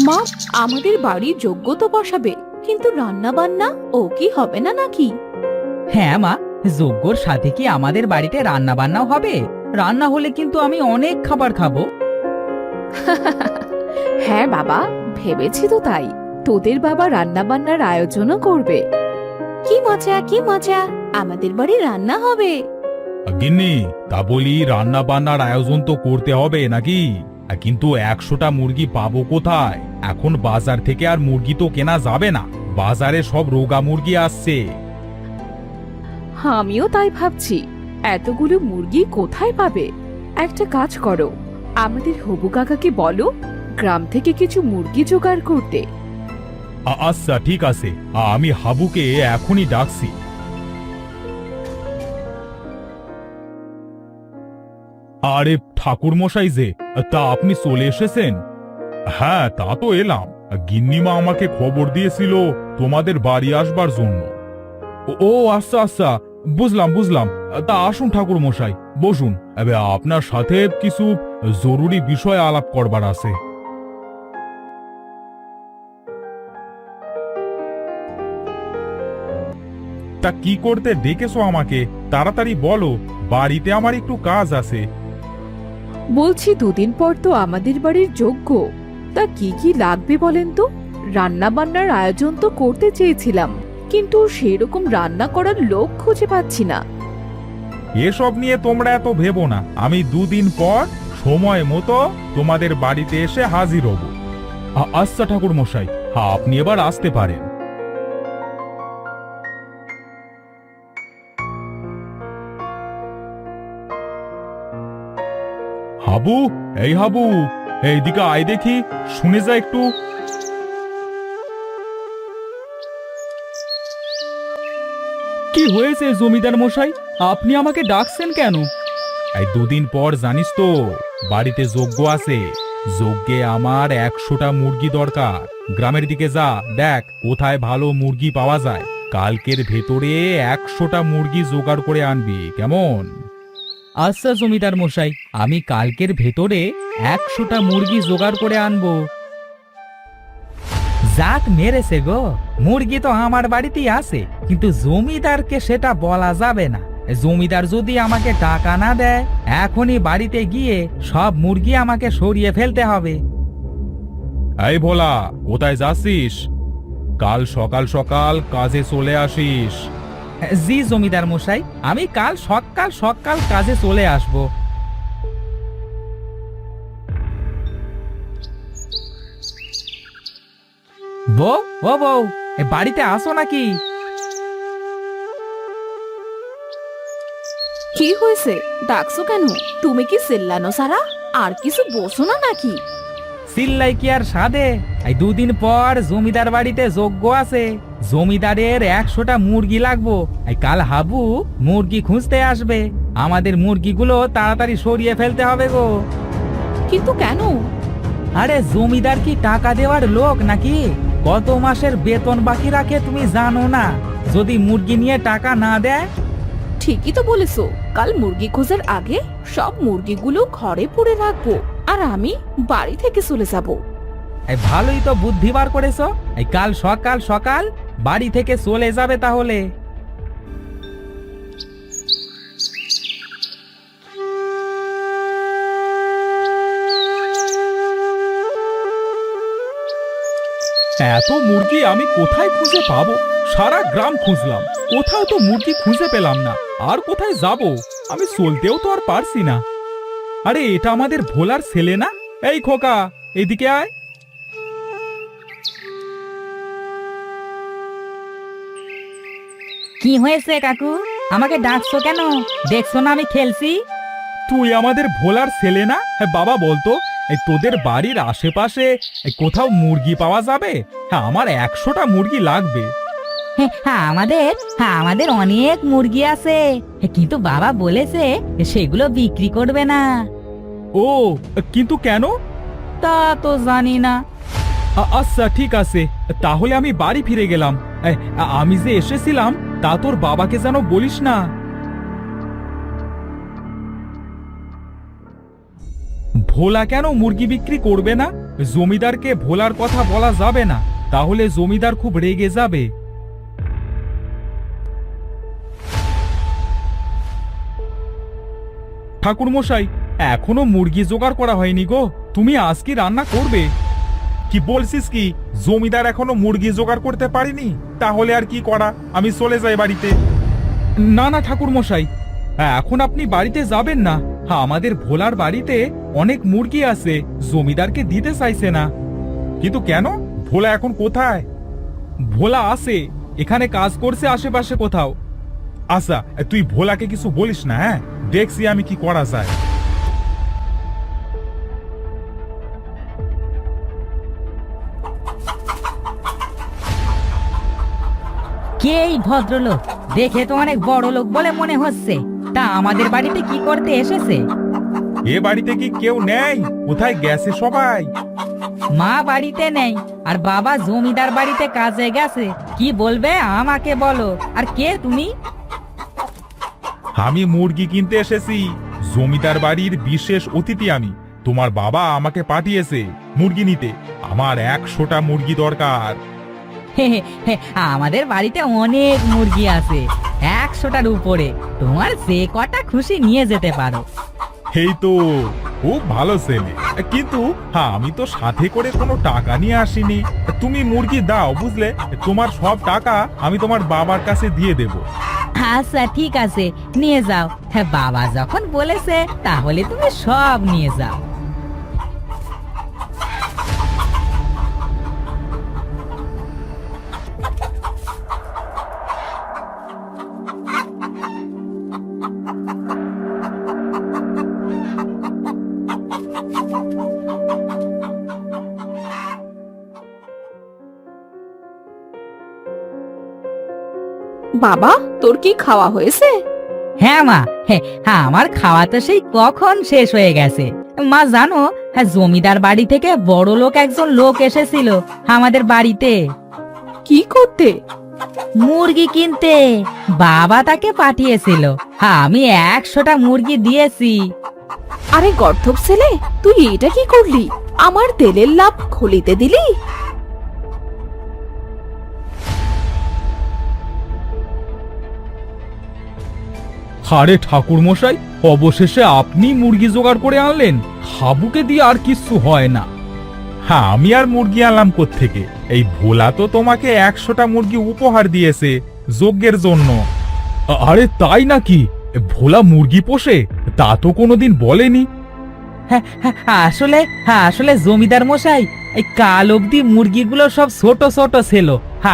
মা, আমাদের বাড়ির যজ্ঞ তো বসাবে, কিন্তু রান্না বান্না ও কি হবে না নাকি? হ্যাঁ মা, যজ্ঞর সাথে কি আমাদের বাড়িতে রান্না বান্নাও হবে? রান্না হলে কিন্তু আমি অনেক খাবার খাবো। হ্যাঁ বাবা, ভেবেছি তো তাই। তোদের বাবা রান্না বান্নার আয়োজনও করবে। কি মজা কি মজা, আমাদের বাড়ি রান্না হবে। গিন্নি, তা বলি রান্না বান্নার আয়োজন তো করতে হবে নাকি? কিন্তু 100টা মুরগি পাবো কোথায়? এখন বাজার থেকে আর মুরগি তো কেনা যাবে না, বাজারে সব রোগা মুরগি আসছে। আমিও তাই ভাবছি, এতগুলো মুরগি কোথায় পাবে? একটা কাজ করো, আমাদের হবু কাকাকে বলো গ্রাম থেকে কিছু মুরগি জোগাড় করতে। আচ্ছা ঠিক আছে, আমি হাবুকে এখনই ডাকছি। আরে ঠাকুর মশাই যে, তা আপনি চলে এসেছেন? হ্যাঁ তা তো এলাম। গিন্নিমা আমাকে খবর দিয়েছিল তোমাদের বাড়ি আসবার জন্য। ও আচ্ছা আচ্ছা, বুঝলাম বুঝলাম। তা আসুন ঠাকুর মশাই, বসুন। আপনার সাথে কিছু জরুরি বিষয় আলাপ করবার আছে। তা কি করতে ডেকেছো আমাকে? তাড়াতাড়ি বলো, বাড়িতে আমার একটু কাজ আছে। বলছি, দুদিন পর তো আমাদের বাড়ির যজ্ঞ, তা কি কি লাগবে বলেন তো? রান্না বান্নার আয়োজন তো করতে চেয়েছিলাম, কিন্তু সেরকম রান্না করার লোক খুঁজে পাচ্ছি না। এসব নিয়ে তোমরা এত ভেবো না, আমি দুদিন পর সময় মতো তোমাদের বাড়িতে এসে হাজির হব। আচ্ছা ঠাকুর মশাই, আপনি এবার আসতে পারেন। হাবু, এই হাবু, এইদিকে আয় দেখি, শুনে যা একটু। কি হয়েছে জমিদার মশাই, আপনি আমাকে ডাকছেন কেন? এই দুদিন পর জানিস তো বাড়িতে যজ্ঞ আছে। যজ্ঞে আমার 100টা মুরগি দরকার। গ্রামের দিকে যা, দেখ কোথায় ভালো মুরগি পাওয়া যায়। কালকের ভেতরে 100টা মুরগি জোগাড় করে আনবি, কেমন? আচ্ছা জমিদার মশাই, আমি কালকের ভেতরে 100টা মুরগি জোগাড় করে আনবো। যাক মেরেছে গো, মুরগি তো আমার বাড়িতেই আছে, কিন্তু জমিদারকে সেটা বলা যাবে না। জমিদার যদি আমাকে টাকা না দেয়, এখনই বাড়িতে গিয়ে সব মুরগি আমাকে সরিয়ে ফেলতে হবে। এই ভোলা, কোথায় যাচ্ছিস? কাল সকাল সকাল কাজে চলে আসিস। জি জমিদার মশাই, আমি কাল সকাল সকাল কাজে চলে আসব। বউ, ও বউ, বাড়িতে আসো নাকি? কি হয়েছে, ডাকছো কেন? তুমি কি চিল্লানো সারা আর কিছু বসো না নাকি? চিল্লাই কি আর সাধে? এই দুদিন পর জমিদার বাড়িতে যজ্ঞ আছে, জমিদারের 100টা মুরগি লাগবো। এই কাল হাবু মুরগি খুঁজতে আসবে, আমাদের মুরগিগুলো তাড়াতাড়ি সরিয়ে ফেলতে হবে গো। কিন্তু কেন? আরে জমিদার কি টাকা দেওয়ার লোক নাকি? কত মাসের বেতন বাকি রাখে তুমি জানো না? যদি মুরগি নিয়ে টাকা না দেয়? ঠিকই তো বলেছো, কাল মুরগি খোঁজার আগে সব মুরগিগুলো ঘরে পুড়ে রাখবো, আর আমি বাড়ি থেকে চলে যাব। এই ভালোই তো বুদ্ধি বার করেছো। এই কাল সকাল সকাল বাড়ি থেকে চলে যাবে তাহলে। এত মুরগি আমি কোথায় খুঁজে পাবো? সারা গ্রাম খুঁজলাম, কোথাও তো মুরগি খুঁজে পেলাম না। আর কোথায় যাব? আমি চলতেও তো আর পারছি না। আরে এটা আমাদের ভোলার ছেলে না? এই খোকা, এদিকে আয়। কি হয়েছে কাকু, আমাকে ডাকছো কেন? দেখছো না আমি খেলছি? তুই আমাদের ভোলার ছেলে না? বাবা বলতো, এই তোদের বাড়ির আশেপাশে কোথাও মুরগি পাওয়া যাবে? হ্যাঁ, আমার 100টা মুরগি লাগবে। আমাদের অনেক মুরগি আছে, কিন্তু বাবা বলেছে সেগুলো বিক্রি করবে না। ও, কিন্তু কেন? তা তো জানি না। আচ্ছা ঠিক আছে, তাহলে আমি বাড়ি ফিরে গেলাম। আমি যে এসেছিলাম তা তোর বাবাকে যেন বলিস না। ভোলা কেন মুরগি বিক্রি করবে না? জমিদারকে ভোলার কথা বলা যাবে না, তাহলে জমিদার খুব রেগে যাবে। ঠাকুর মশাই, এখনো মুরগি জোগাড় করা হয়নি গো, তুমি আজ কি রান্না করবে? কি বলছিস কি? জমিদার এখনো মুরগি জোগাড় করতে পারিনি? তাহলে আর কি করা, আমি চলে যাই বাড়িতে। না না ঠাকুর মশাই, এখন আপনি বাড়িতে যাবেন না। আমাদের ভোলার বাড়িতে অনেক মুরগি আছে, জমিদারকে দিতে চাইছে না। কিন্তু কেন? ভোলা এখন কোথায়? ভোলা আছে, এখানে কাজ করছে আশেপাশে কোথাও। আচ্ছা, তুই ভোলাকে কিছু বলিস না, হ্যাঁ? দেখছি আমি কি করা যায়। কে এই ভদ্রলোক? দেখে তো অনেক বড় লোক বলে মনে হচ্ছে। তা আমাদের বাড়িতে কি করতে এসেছে? এ বাড়িতে কি কেউ নেই? কোথায় গেছে সবাই? মা বাড়িতে নেই, আর বাবা জমিদার বাড়িতে কাজে গেছে। কি বলবে আমাকে বলো। আর কে তুমি? আমি মুরগি কিনতে এসেছি। জমিদার বাড়ির বিশেষ অতিথি আমি। তোমার বাবা আমাকে পাঠিয়েছে মুরগি নিতে। আমার 100টা মুরগি দরকার। হে হে হে, আমাদের বাড়িতে অনেক মুরগি আছে, 100টার উপরে। তোমার যে কটা খুশি নিয়ে যেতে পারো। এই তো, খুব ভালো ছেলে। কিন্তু আমি তো সাথে করে কোনো টাকা নিয়ে আসিনি। তুমি মুরগি দাও, বুঝলে? তোমার সব টাকা আমি তোমার বাবার কাছে দিয়ে দেব। আচ্ছা ঠিক আছে, নিয়ে যাও। হ্যাঁ, বাবা যখন বলেছে তাহলে তুমি সব নিয়ে যাও। বাবা, তোর কি খাওয়া হয়েছে? হ্যাঁ মা, হ্যাঁ, আমার খাওয়া তো সেই কখন শেষ হয়ে গেছে। মা জানো, হ্যাঁ, জমিদার বাড়ি থেকে বড় লোক একজন লোক এসেছিল আমাদের বাড়িতে। কি করতে? মুরগি কিনতে। বাবা তাকে পাঠিয়েছিল। আমি 100টা মুরগি দিয়েছি। আরে গর্ধব ছেলে, তুই এটা কি করলি? আমার তেলের লাভ খলিতে দিলি? আরে ঠাকুর মশাই, অবশেষে আপনি মুরগি জোগাড় করে আনলেন। হাবুকে দিয়ে আর কিছু হয় না। হ্যাঁ, আমি আর মুরগি আনলাম কোত্থেকে? এই ভোলা তো তোমাকে 100টা মুরগি উপহার দিয়েছে যজ্ঞের জন্য। আরে তাই নাকি? ভোলা মুরগি পোষে? তা তো কোনোদিন বলেনি। হ্যাঁ, আসলে জমিদার মশাই, এই কাল অবধি মুরগিগুলো সব ছোট ছোট ছিল।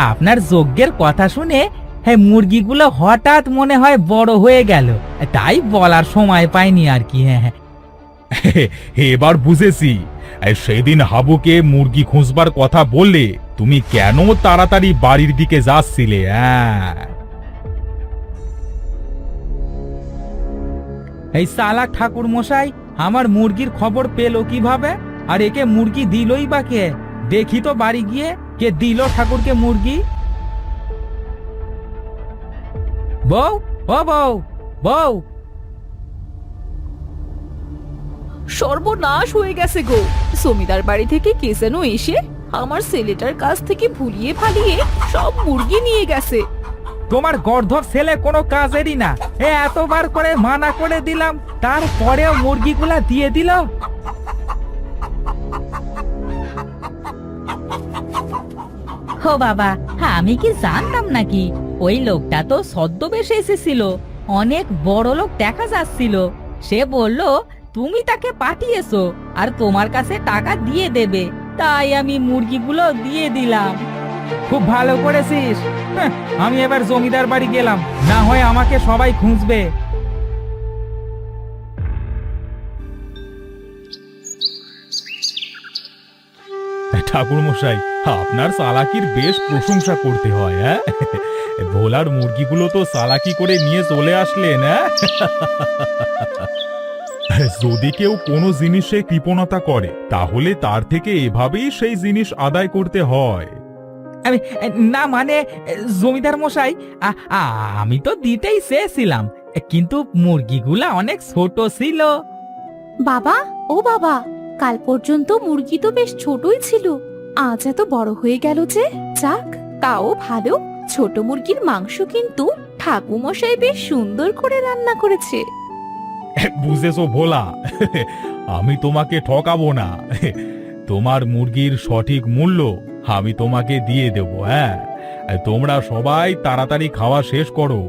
আপনার যজ্ঞের কথা শুনে মুরগিগুলো হঠাৎ মনে হয় বড় হয়ে গেল, তাই বলার সময় পাইনি আর কি। হ্যাঁ, এবার বুঝেছি। সেদিন হাবুকে মুরগি খুঁজবার কথা বললে তুমি কেন তাড়াতাড়ি বাড়ির দিকে যাচ্ছিলে। হ্যাঁ, এই চালাক ঠাকুর মশাই আমার মুরগির খবর পেলো কিভাবে? আর একে মুরগি দিলই বা কে? দেখি তো বাড়ি গিয়ে কে দিল ঠাকুরকে মুরগি। বউ, ও বউ, বউ। সর্বনাশ হয়ে গেছে গো। জমিদার বাড়ি থেকে কে যেন এসে আমার ছেলেটার কাছ থেকে ভুলিয়ে ভালিয়ে সব মুরগি নিয়ে গেছে। তোমার গর্ধব ছেলে কোনো কাজেরই না। এতবার করে মানা করে দিলাম, তারপরেও মুরগিগুলা দিয়ে দিল। ও বাবা, আমি কি জানতাম নাকি? ওই লোকটা তো ছদ্মবেশে এসেছিল, অনেক বড় লোক দেখা যাচ্ছিল। সে বলল তুমি তাকে পাঠিয়েছো আর তোমার কাছে টাকা দিয়ে দেবে, তাই আমি মুরগিগুলো দিয়ে দিলাম। খুব ভালো করেছিস। আমি এবার জমিদার বাড়ি গেলাম, না হয় আমাকে সবাই খুঁজবে। ঠাকুর মশাই, আপনার চালাকির বেশ প্রশংসা করতে হয়। হ্যাঁ, ভোলার মুরগিগুলো তো চালাকি করে নিয়ে চলে আসলেন। যদি কেউ কোনো জিনিসে কৃপণতা করে তাহলে তার থেকে এভাবেই সেই জিনিস আদায় করতে হয়। আমি না মানে জমিদার মশাই, আমি তো দিতেই চেয়েছিলাম, কিন্তু মুরগিগুলা অনেক ছোট ছিল। বাবা, ও বাবা, কাল পর্যন্ত মুরগি তো বেশ ছোটই ছিল, আজ এত বড় হয়ে গেল যে। যাক, তাও ভালো, ছোট মুরগির মাংস কিন্তু ঠাকুমশাই বেশ সুন্দর করে রান্না করেছে। বুঝেছো ভোলা, আমি তোমাকে ঠকাবো না। তোমার মুরগির সঠিক মূল্য আমি তোমাকে দিয়ে দেবো। হ্যাঁ, তোমরা সবাই তাড়াতাড়ি খাওয়া শেষ করো।